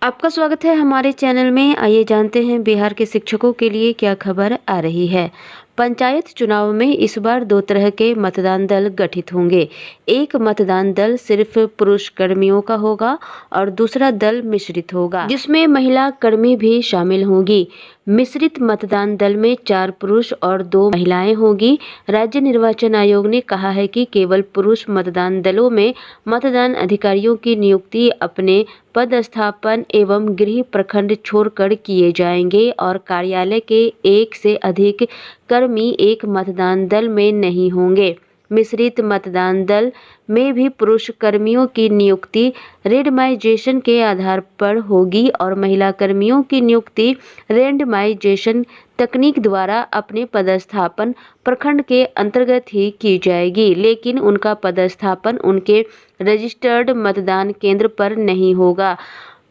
आपका स्वागत है हमारे चैनल में। आइए जानते हैं बिहार के शिक्षकों के लिए क्या खबर आ रही है। पंचायत चुनाव में इस बार दो तरह के मतदान दल गठित होंगे। एक मतदान दल सिर्फ पुरुष कर्मियों का होगा और दूसरा दल मिश्रित होगा, जिसमें महिला कर्मी भी शामिल होंगी। मिश्रित मतदान दल में 4 पुरुष और 2 महिलाएं होंगी। राज्य निर्वाचन आयोग ने कहा है कि केवल पुरुष मतदान दलों में मतदान अधिकारियों की नियुक्ति अपने पदस्थापन एवं गृह प्रखंड छोड़कर किए जाएंगे और कार्यालय के एक से अधिक कर्मी एक मतदान दल में नहीं होंगे। मिश्रित मतदान दल में भी पुरुष कर्मियों की नियुक्ति रेंडमाइजेशन के आधार पर होगी और महिला कर्मियों की नियुक्ति रेंडमाइजेशन तकनीक द्वारा अपने पदस्थापन प्रखंड के अंतर्गत ही की जाएगी, लेकिन उनका पदस्थापन उनके रजिस्टर्ड मतदान केंद्र पर नहीं होगा।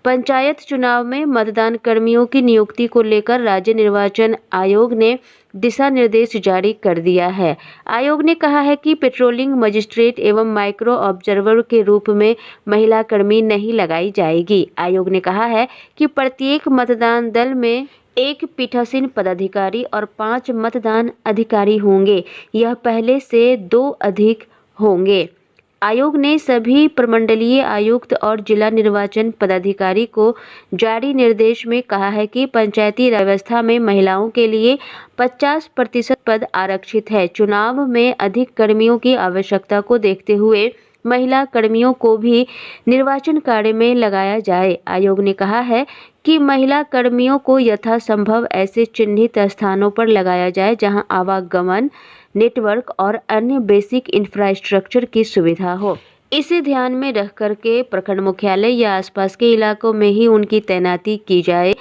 पंचायत चुनाव में मतदान कर्मियों की नियुक्ति को लेकर राज्य निर्वाचन आयोग ने दिशा निर्देश जारी कर दिया है। आयोग ने कहा है कि पेट्रोलिंग मजिस्ट्रेट एवं माइक्रो ऑब्जर्वर के रूप में महिला कर्मी नहीं लगाई जाएगी। आयोग ने कहा है कि प्रत्येक मतदान दल में एक पीठासीन पदाधिकारी और 5 मतदान अधिकारी होंगे। यह पहले से 2 अधिक होंगे। आयोग ने सभी प्रमंडलीय आयुक्त और जिला निर्वाचन पदाधिकारी को जारी निर्देश में कहा है कि पंचायती व्यवस्था में महिलाओं के लिए 50% पद आरक्षित है। चुनाव में अधिक कर्मियों की आवश्यकता को देखते हुए महिला कर्मियों को भी निर्वाचन कार्य में लगाया जाए। आयोग ने कहा है कि महिला कर्मियों को यथासंभव ऐसे चिन्हित स्थानों पर लगाया जाए जहां आवागमन, नेटवर्क और अन्य बेसिक इंफ्रास्ट्रक्चर की सुविधा हो। इसे ध्यान में रख कर के प्रखंड मुख्यालय या आसपास के इलाकों में ही उनकी तैनाती की जाए।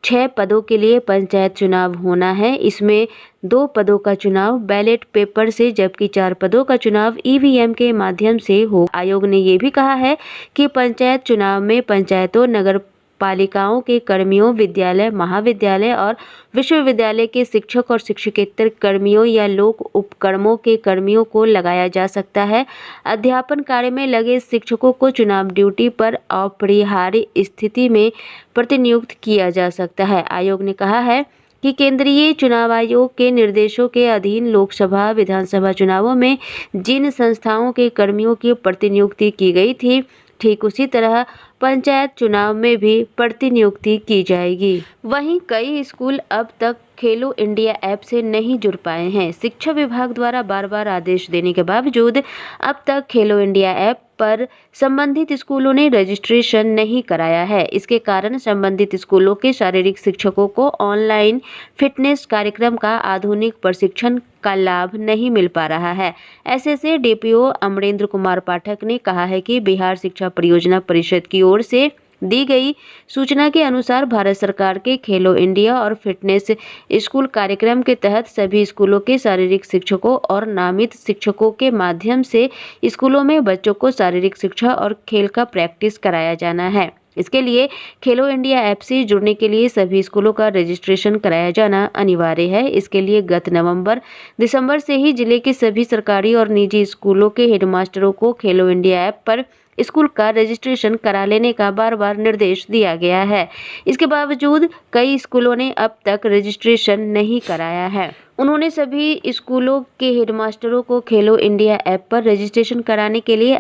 6 पदों के लिए पंचायत चुनाव होना है। इसमें 2 पदों का चुनाव बैलेट पेपर से जबकि 4 पदों का चुनाव ईवीएम के माध्यम से हो। आयोग ने ये भी कहा है कि पंचायत चुनाव में पंचायतों, नगर पालिकाओं के कर्मियों, विद्यालय, महाविद्यालय और विश्वविद्यालय के शिक्षक और शिक्षकेतर कर्मियों या लोक उपक्रमों के कर्मियों को लगाया जा सकता है। अध्यापन कार्य में लगे शिक्षकों को चुनाव ड्यूटी पर अपरिहार्य स्थिति में प्रतिनियुक्त किया जा सकता है। आयोग ने कहा है कि केंद्रीय चुनाव आयोग के निर्देशों के अधीन लोकसभा, विधानसभा चुनावों में जिन संस्थाओं के कर्मियों की प्रतिनियुक्ति की गई थी, ठीक उसी तरह पंचायत चुनाव में भी प्रतिनियुक्ति की जाएगी। वहीं कई स्कूल अब तक खेलो इंडिया ऐप से नहीं जुड़ पाए हैं। शिक्षा विभाग द्वारा बार बार आदेश देने के बावजूद अब तक खेलो इंडिया ऐप पर संबंधित स्कूलों ने रजिस्ट्रेशन नहीं कराया है। इसके कारण संबंधित स्कूलों के शारीरिक शिक्षकों को ऑनलाइन फिटनेस कार्यक्रम का आधुनिक प्रशिक्षण का लाभ नहीं मिल पा रहा है। ऐसे डीपीओ अमरेंद्र कुमार पाठक ने कहा है कि बिहार शिक्षा परियोजना परिषद की ओर से दी गई सूचना के अनुसार भारत सरकार के खेलो इंडिया और फिटनेस स्कूल कार्यक्रम के तहत सभी स्कूलों के शारीरिक शिक्षकों और नामित शिक्षकों के माध्यम से स्कूलों में बच्चों को शारीरिक शिक्षा और खेल का प्रैक्टिस कराया जाना है। इसके लिए खेलो इंडिया ऐप से जुड़ने के लिए सभी स्कूलों का रजिस्ट्रेशन कराया जाना अनिवार्य है। इसके लिए गत नवंबर-दिसंबर से ही जिले के सभी सरकारी और निजी स्कूलों के हेडमास्टरों को खेलो इंडिया ऐप पर स्कूल का रजिस्ट्रेशन करा लेने का बार-बार निर्देश दिया गया है। इसके बावजूद कई स्कूलों ने अब तक रजिस्ट्रेशन नहीं कराया है। उन्होंने सभी स्कूलों के हेडमास्टरों को खेलो इंडिया ऐप पर रजिस्ट्रेशन कराने के लिए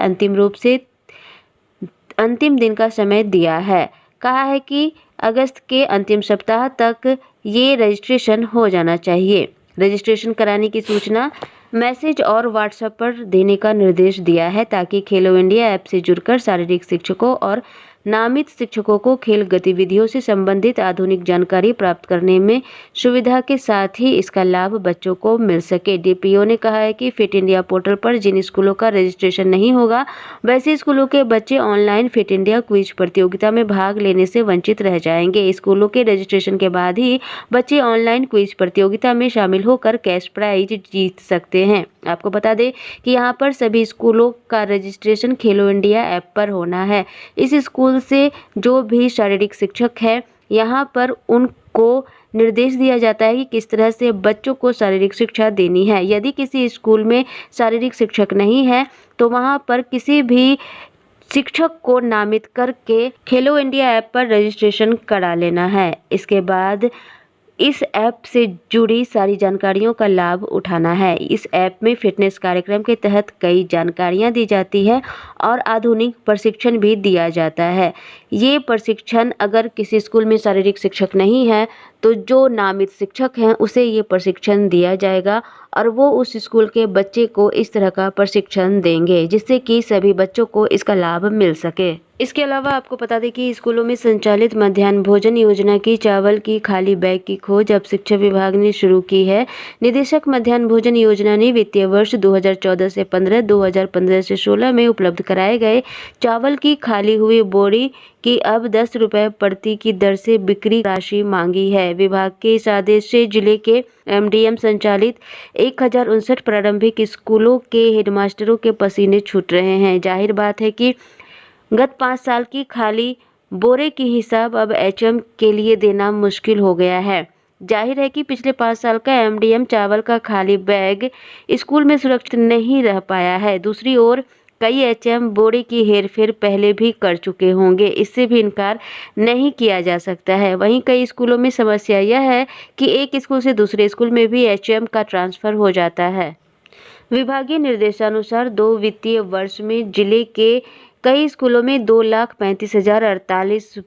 अंतिम दिन का समय दिया है। कहा है कि अगस्त के अंतिम सप्ताह तक ये रजिस्ट्रेशन हो जाना चाहिए। रजिस्ट्रेशन कराने की सूचना मैसेज और व्हाट्सएप पर देने का निर्देश दिया है ताकि खेलो इंडिया ऐप से जुड़कर शारीरिक शिक्षकों और नामित शिक्षकों को खेल गतिविधियों से संबंधित आधुनिक जानकारी प्राप्त करने में सुविधा के साथ ही इसका लाभ बच्चों को मिल सके। डीपीओ ने कहा है कि फिट इंडिया पोर्टल पर जिन स्कूलों का रजिस्ट्रेशन नहीं होगा वैसे स्कूलों के बच्चे ऑनलाइन फिट इंडिया क्विज प्रतियोगिता में भाग लेने से वंचित रह जाएंगे। स्कूलों के रजिस्ट्रेशन के बाद ही बच्चे ऑनलाइन क्विज प्रतियोगिता में शामिल होकर कैश प्राइज जीत सकते हैं। आपको बता दें कि यहाँ पर सभी स्कूलों का रजिस्ट्रेशन खेलो इंडिया ऐप पर होना है। इस स्कूल से जो भी शारीरिक शिक्षक है यहाँ पर उनको निर्देश दिया जाता है कि किस तरह से बच्चों को शारीरिक शिक्षा देनी है। यदि किसी स्कूल में शारीरिक शिक्षक नहीं है तो वहाँ पर किसी भी शिक्षक को नामित करके खेलो इंडिया ऐप पर रजिस्ट्रेशन करा लेना है। इसके बाद इस ऐप से जुड़ी सारी जानकारियों का लाभ उठाना है। इस ऐप में फिटनेस कार्यक्रम के तहत कई जानकारियां दी जाती है और आधुनिक प्रशिक्षण भी दिया जाता है। ये प्रशिक्षण अगर किसी स्कूल में शारीरिक शिक्षक नहीं है तो जो नामित शिक्षक हैं उसे ये प्रशिक्षण दिया जाएगा और वो उस स्कूल के बच्चे को इस तरह का प्रशिक्षण देंगे जिससे कि सभी बच्चों को इसका लाभ मिल सके। इसके अलावा आपको बता दें कि स्कूलों में संचालित मध्याह्न भोजन योजना की चावल की खाली बैग की खोज अब शिक्षा विभाग ने शुरू की है। निदेशक मध्याह्न भोजन योजना ने वित्तीय वर्ष 2014 से 15, 2015 से 16 में उपलब्ध कराए गए चावल की खाली हुई बोरी की अब 10 रुपये प्रति की दर से बिक्री राशि मांगी है। विभाग के इस आदेश से जिले के एमडीएम संचालित 1059 प्रारंभिक स्कूलों के हेडमास्टरों के पसीने छूट रहे हैं। जाहिर बात है कि गत 5 साल की खाली बोरे की हिसाब अब एचएम के लिए देना मुश्किल हो गया है। जाहिर है कि पिछले 5 साल का एमडीएम चावल का खाली बैग स्कूल में सुरक्षित नहीं रह पाया है। दूसरी ओर कई एचएम बोरे की हेरफेर पहले भी कर चुके होंगे, इससे भी इनकार नहीं किया जा सकता है। वहीं कई स्कूलों में समस्या यह है कि एक स्कूल से दूसरे स्कूल में भी एचएम का ट्रांसफर हो जाता है। विभागीय निर्देशानुसार 2 वित्तीय वर्ष में जिले के कई स्कूलों में 2,35,048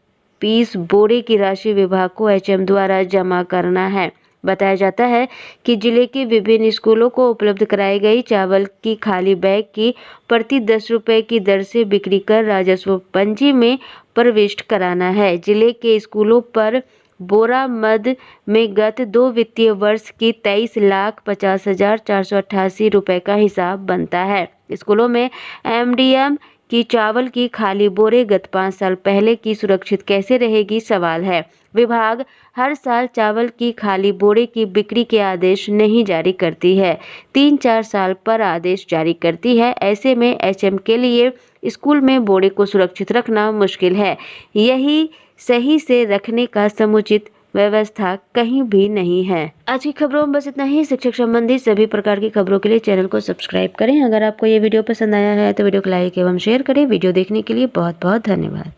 पीस बोरे की राशि विभाग को एचएम द्वारा जमा करना है। बताया जाता है कि जिले के विभिन्न स्कूलों को उपलब्ध कराई गई चावल की खाली बैग की प्रति 10 रुपये की दर से बिक्री कर राजस्व पंजी में प्रविष्ट कराना है। जिले के स्कूलों पर बोरा मद में गत 2 वित्तीय वर्ष की 23,50,488 रुपये का हिसाब बनता है। स्कूलों में एमडीएम की चावल की खाली बोरे गत 5 साल पहले की सुरक्षित कैसे रहेगी, सवाल है। विभाग हर साल चावल की खाली बोरे की बिक्री के आदेश नहीं जारी करती है, 3-4 साल पर आदेश जारी करती है। ऐसे में एचएम के लिए स्कूल में बोरे को सुरक्षित रखना मुश्किल है। यही सही से रखने का समुचित व्यवस्था कहीं भी नहीं है। आज की खबरों में बस इतना ही। शिक्षक संबंधी सभी प्रकार की खबरों के लिए चैनल को सब्सक्राइब करें। अगर आपको ये वीडियो पसंद आया है तो वीडियो को लाइक एवं शेयर करें। वीडियो देखने के लिए बहुत बहुत धन्यवाद।